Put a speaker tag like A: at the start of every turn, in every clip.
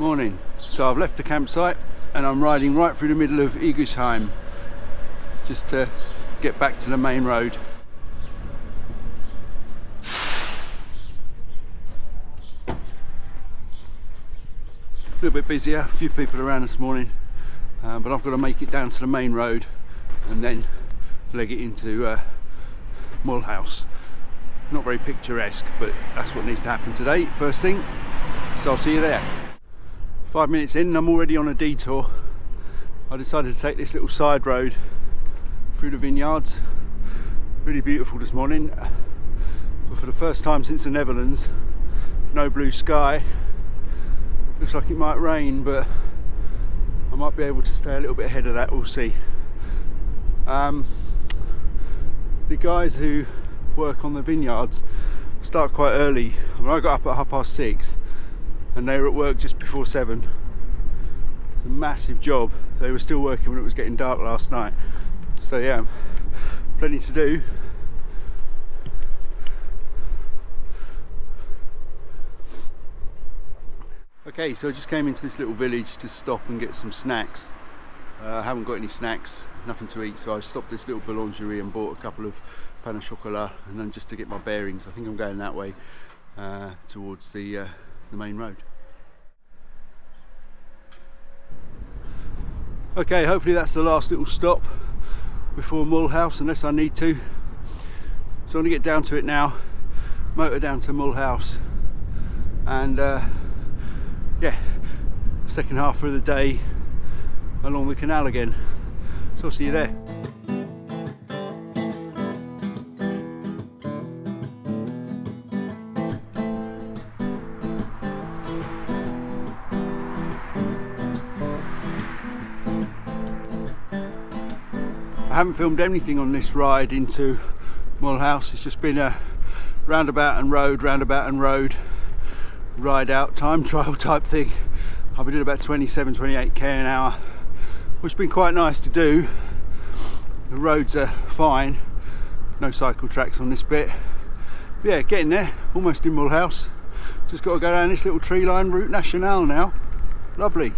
A: Morning. So I've left the campsite and I'm riding right through the middle of Igusheim just to get back to the main road. A little bit busier, a few people around this morning, but I've got to make it down to the main road and then leg it into Mulhouse. Not very picturesque, but that's what needs to happen today, first thing. So I'll see you there. 5 minutes in and I'm already on a detour. I decided to take this little side road through the vineyards. Really beautiful this morning, but for the first time since the Netherlands, no blue sky. Looks like it might rain, but I might be able to stay a little bit ahead of that, we'll see. The guys who work on the vineyards start quite early. I got up at 6:30 and they were at work just before 7. It's a massive job. They were still working when it was getting dark last night. So yeah, plenty to do. Okay, so I just came into this little village to stop and get some snacks. I haven't got any snacks, nothing to eat, so I stopped this little boulangerie and bought a couple of pain au chocolat, and then just to get my bearings. I think I'm going that way towards the main road. Okay, hopefully that's the last little stop before Mulhouse, unless I need to. So I'm going to get down to it now, motor down to Mulhouse, and yeah, second half of the day along the canal again. So I'll see you there. I haven't filmed anything on this ride into Mulhouse. It's just been a roundabout and road, ride out, time trial type thing. I've been doing about 27-28k an hour, which has been quite nice to do. The roads are fine, no cycle tracks on this bit. But yeah, getting there, almost in Mulhouse. Just got to go down this little tree line route nationale now. Lovely.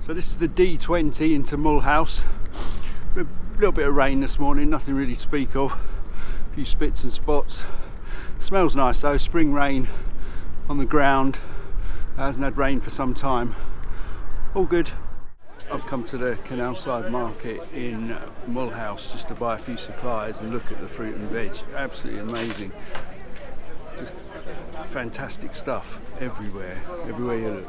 A: So this is the D20 into Mulhouse. A little bit of rain this morning, nothing really to speak of. A few spits and spots. Smells nice though, spring rain on the ground. Hasn't had rain for some time. All good. I've come to the canal side market in Mulhouse just to buy a few supplies and look at the fruit and veg. Absolutely amazing. Just fantastic stuff everywhere you look.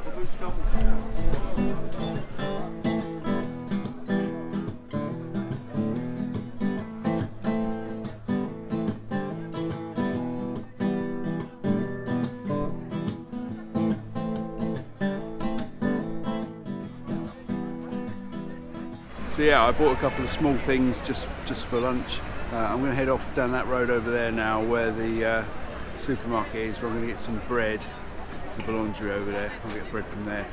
A: So yeah, I bought a couple of small things just for lunch. I'm going to head off down that road over there now where the supermarket is, where I'm going to get some bread. There's a boulangerie over there, I'll get bread from there.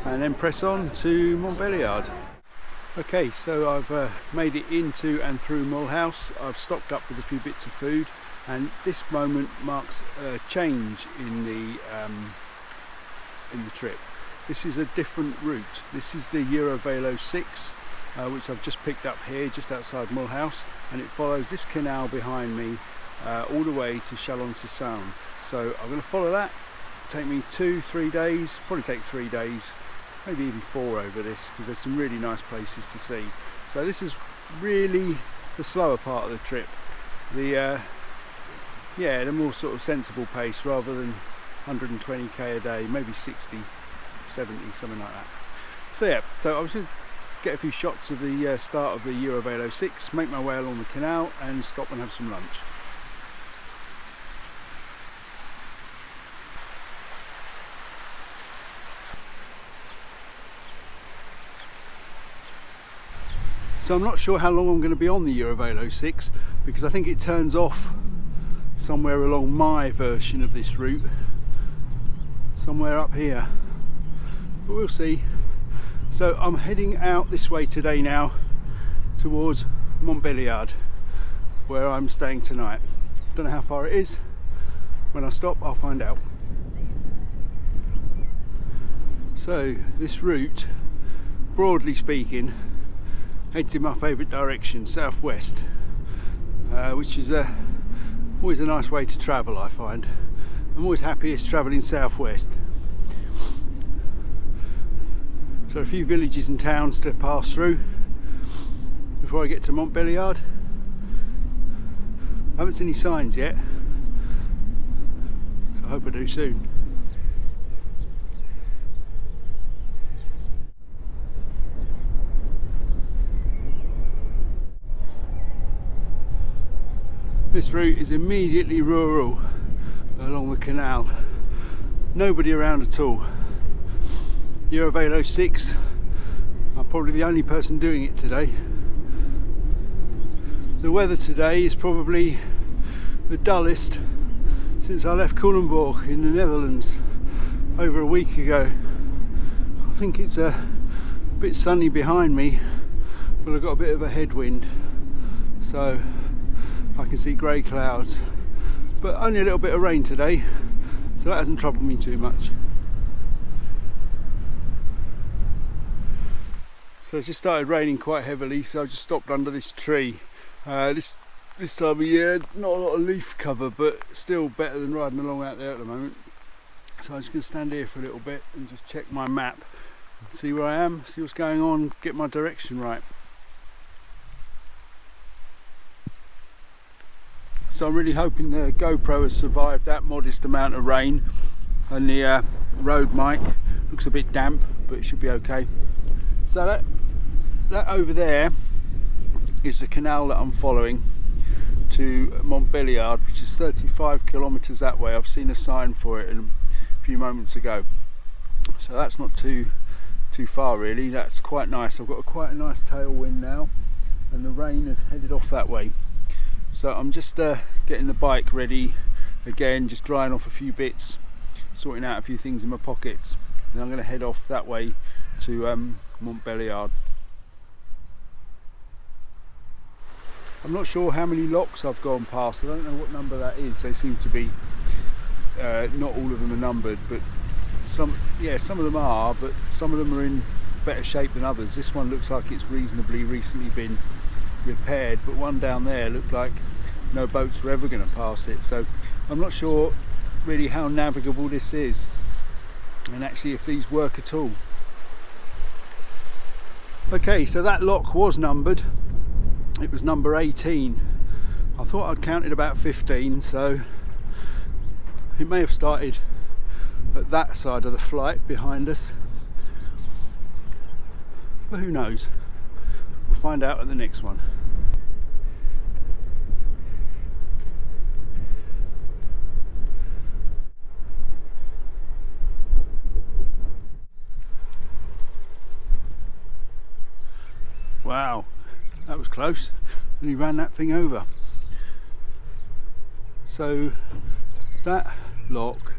A: And then press on to Montbéliard. Okay, so I've made it into and through Mulhouse. I've stocked up with a few bits of food, and this moment marks a change in the trip. This is a different route. This is the Eurovelo 6. Which I've just picked up here just outside Mulhouse, and it follows this canal behind me all the way to Chalon-sur-Saône. So I'm going to follow that. It'll take me 2-3 days, probably take 3 days, maybe even 4 over this, because there's some really nice places to see. So this is really the slower part of the trip, the more sort of sensible pace rather than 120k a day, maybe 60, 70, something like that. So yeah, so I was going to get a few shots of the start of the Eurovelo 6, make my way along the canal and stop and have some lunch. So I'm not sure how long I'm going to be on the Eurovelo 6, because I think it turns off somewhere along my version of this route, somewhere up here, but we'll see. So I'm heading out this way today now towards Montbéliard. where I'm staying tonight. Don't know how far it is. When I stop, I'll find out. So this route, broadly speaking, heads in my favourite direction, southwest, which is always a nice way to travel, I find. I'm always happiest travelling southwest. So a few villages and towns to pass through before I get to Montbéliard. I haven't seen any signs yet, so I hope I do soon. This route is immediately rural along the canal. Nobody around at all. Eurovelo 6. I'm probably the only person doing it today. The weather today is probably the dullest since I left Kulenborg in the Netherlands over a week ago. I think it's a bit sunny behind me, but I've got a bit of a headwind, so I can see grey clouds, but only a little bit of rain today, so that hasn't troubled me too much. So it's just started raining quite heavily, so I just stopped under this tree. This time of year, not a lot of leaf cover, but still better than riding along out there at the moment. So I'm just going to stand here for a little bit and just check my map, see where I am, see what's going on, get my direction right. So I'm really hoping the GoPro has survived that modest amount of rain, and the road mic looks a bit damp, but it should be okay. So that over there is the canal that I'm following to Montbéliard, which is 35 kilometres that way. I've seen a sign for it a few moments ago, so that's not too far really. That's quite nice. I've got quite a nice tailwind now, and the rain has headed off that way. So I'm just getting the bike ready again, just drying off a few bits, sorting out a few things in my pockets, and I'm going to head off that way to Montbéliard. I'm not sure how many locks I've gone past. I don't know what number that is. They seem to be not all of them are numbered, but some of them are, but some of them are in better shape than others. This one looks like it's reasonably recently been repaired, but one down there looked like no boats were ever going to pass it. So I'm not sure really how navigable this is, and actually if these work at all. Okay, so that lock was numbered. It was number 18. I thought I'd counted about 15, so it may have started at that side of the flight behind us, but who knows. We'll find out at the next one. Wow, that was close, and he ran that thing over. So that lock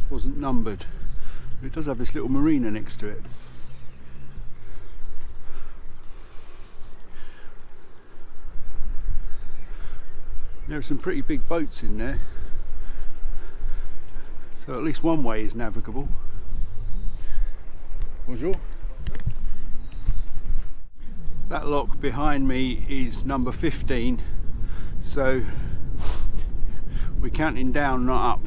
A: wasn't numbered, but it does have this little marina next to it. There are some pretty big boats in there, so at least one way is navigable. Bonjour. That lock behind me is number 15, so we're counting down, not up,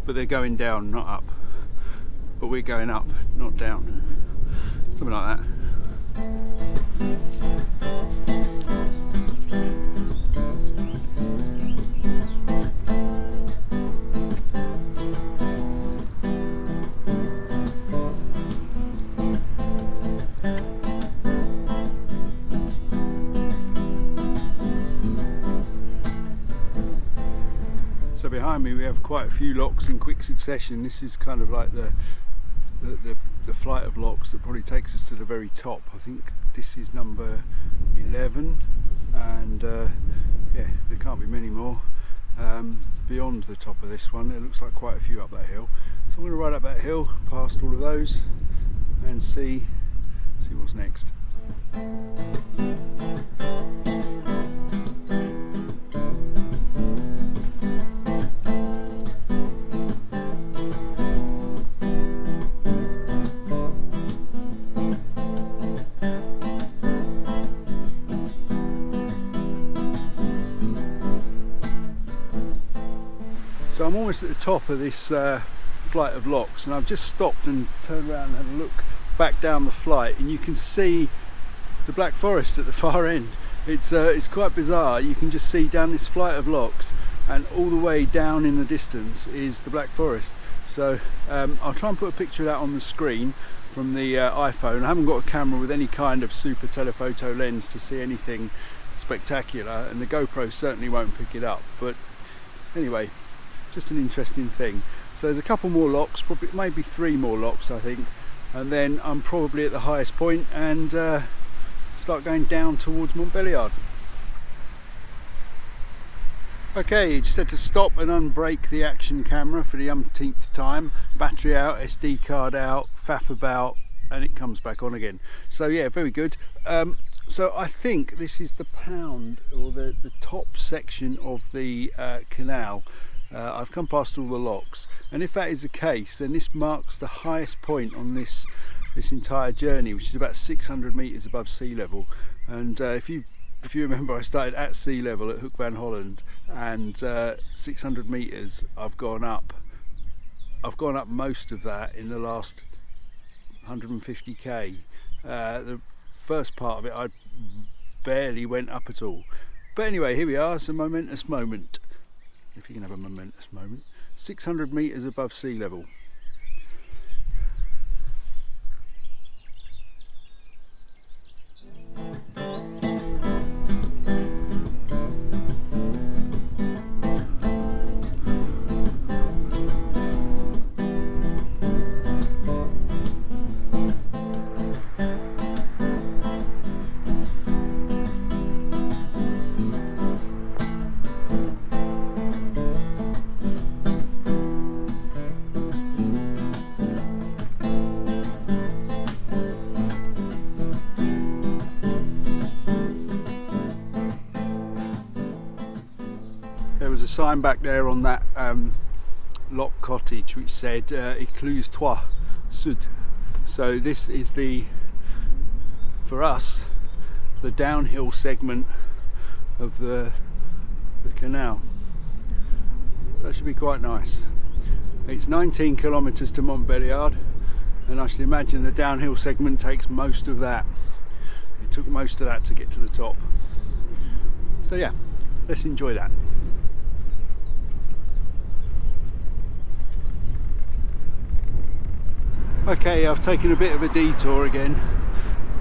A: but they're going down, not up, but we're going up, not down, something like that. So behind me we have quite a few locks in quick succession. This is kind of like the flight of locks that probably takes us to the very top. I think this is number 11, and yeah, there can't be many more beyond the top of this one. It looks like quite a few up that hill. So I'm going to ride up that hill past all of those and see what's next. just at the top of this flight of locks, and I've just stopped and turned around and had a look back down the flight, and you can see the Black Forest at the far end. It's quite bizarre. You can just see down this flight of locks, and all the way down in the distance is the Black Forest. So I'll try and put a picture of that on the screen from the iPhone. I haven't got a camera with any kind of super telephoto lens to see anything spectacular, and the GoPro certainly won't pick it up, but anyway, just an interesting thing. So there's a couple more locks, probably maybe 3 more locks I think, and then I'm probably at the highest point and start going down towards Montbéliard. Okay, just had to stop and unbrake the action camera for the umpteenth time. Battery out, SD card out, faff about, and it comes back on again. So yeah, very good. So I think this is the pound, or the top section of the canal. I've come past all the locks, and if that is the case, then this marks the highest point on this entire journey, which is about 600 meters above sea level. And if you remember, I started at sea level at Hoek van Holland, and 600 meters I've gone up most of that in the last 150k. The first part of it I barely went up at all, but anyway, here we are. It's a momentous moment, if you can have a momentous moment. 600 meters above sea level. There was a sign back there on that lock cottage which said Écluse 3 Sud. So this is for us, the downhill segment of the canal. So that should be quite nice. It's 19 kilometres to Montbéliard, and I should imagine the downhill segment takes most of that. It took most of that to get to the top. So yeah, let's enjoy that. Okay, I've taken a bit of a detour again.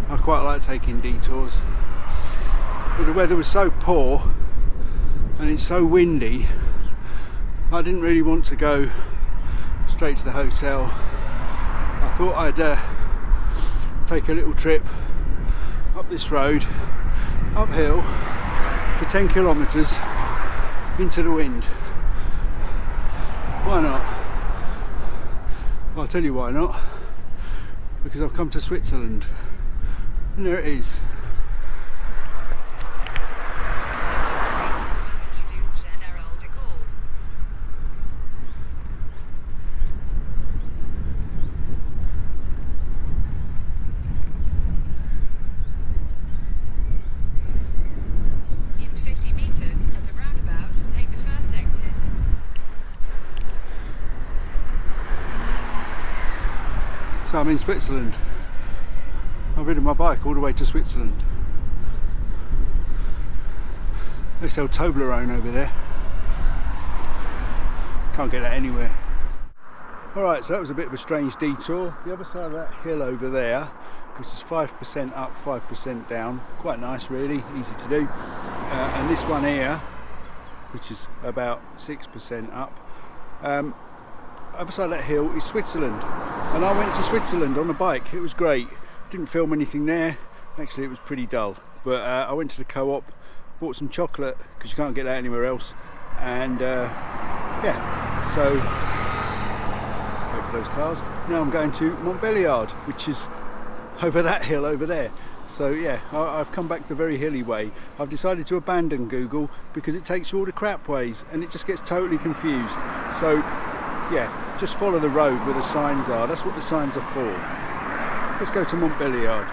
A: I quite like taking detours, but the weather was so poor and it's so windy, I didn't really want to go straight to the hotel. I thought I'd take a little trip up this road, uphill, for 10 kilometres into the wind. Why not? I'll tell you why not. Because I've come to Switzerland, and there it is.
B: In 50 meters at the roundabout, take the first exit.
A: So I'm in Switzerland. I've ridden my bike all the way to Switzerland. They sell Toblerone over there. Can't get that anywhere. Alright, so that was a bit of a strange detour. The other side of that hill over there, which is 5% up, 5% down. Quite nice really, easy to do. And this one here, which is about 6% up. Other side of that hill is Switzerland, and I went to Switzerland on a bike. It was great. Didn't film anything there. Actually, it was pretty dull. But I went to the co-op, bought some chocolate because you can't get that anywhere else, and yeah. So wait for those cars. Now I'm going to Montbéliard, which is over that hill over there. So yeah, I've come back the very hilly way. I've decided to abandon Google because it takes you all the crap ways and it just gets totally confused. So yeah, just follow the road where the signs are. That's what the signs are for. Let's go to Montbéliard.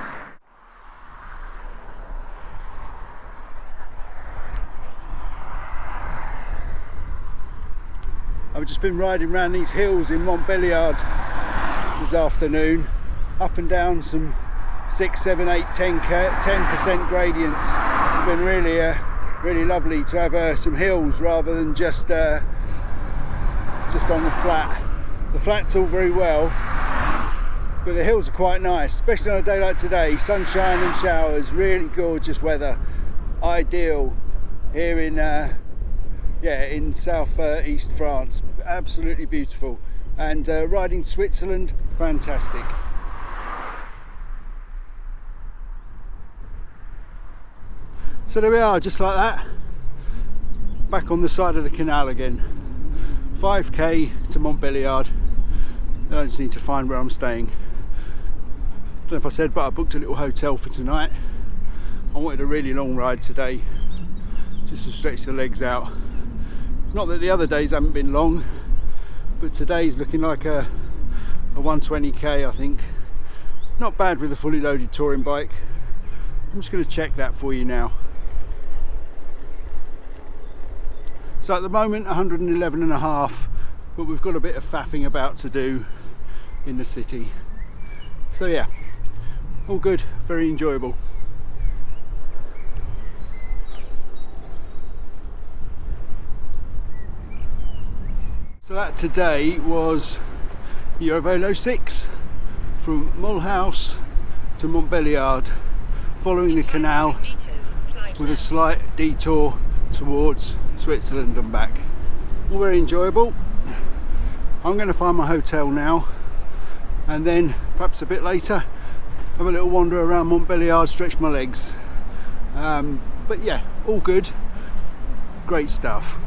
A: just been riding around these hills in Montbéliard this afternoon, up and down some 6, 7, 8, 10% gradients. It's been really lovely to have some hills rather than just on the flat. The flat's all very well, but the hills are quite nice, especially on a day like today. Sunshine and showers, really gorgeous weather, ideal here in south east France. Absolutely beautiful, and riding Switzerland, fantastic. So there we are, just like that, back on the side of the canal again. 5k to Montbéliard. Then I just need to find where I'm staying. Don't know if I said, but I booked a little hotel for tonight. I wanted a really long ride today, just to stretch the legs out. Not that the other days haven't been long, but today's looking like a 120k, I think. Not bad with a fully loaded touring bike. I'm just going to check that for you now. So at the moment 111.5, but we've got a bit of faffing about to do in the city. So yeah, all good, very enjoyable. So that today was Eurovelo 6 from Mulhouse to Montbéliard, following the canal with a slight detour towards Switzerland and back. All very enjoyable. I'm going to find my hotel now, and then perhaps a bit later have a little wander around Montbéliard, stretch my legs. But yeah, all good, great stuff.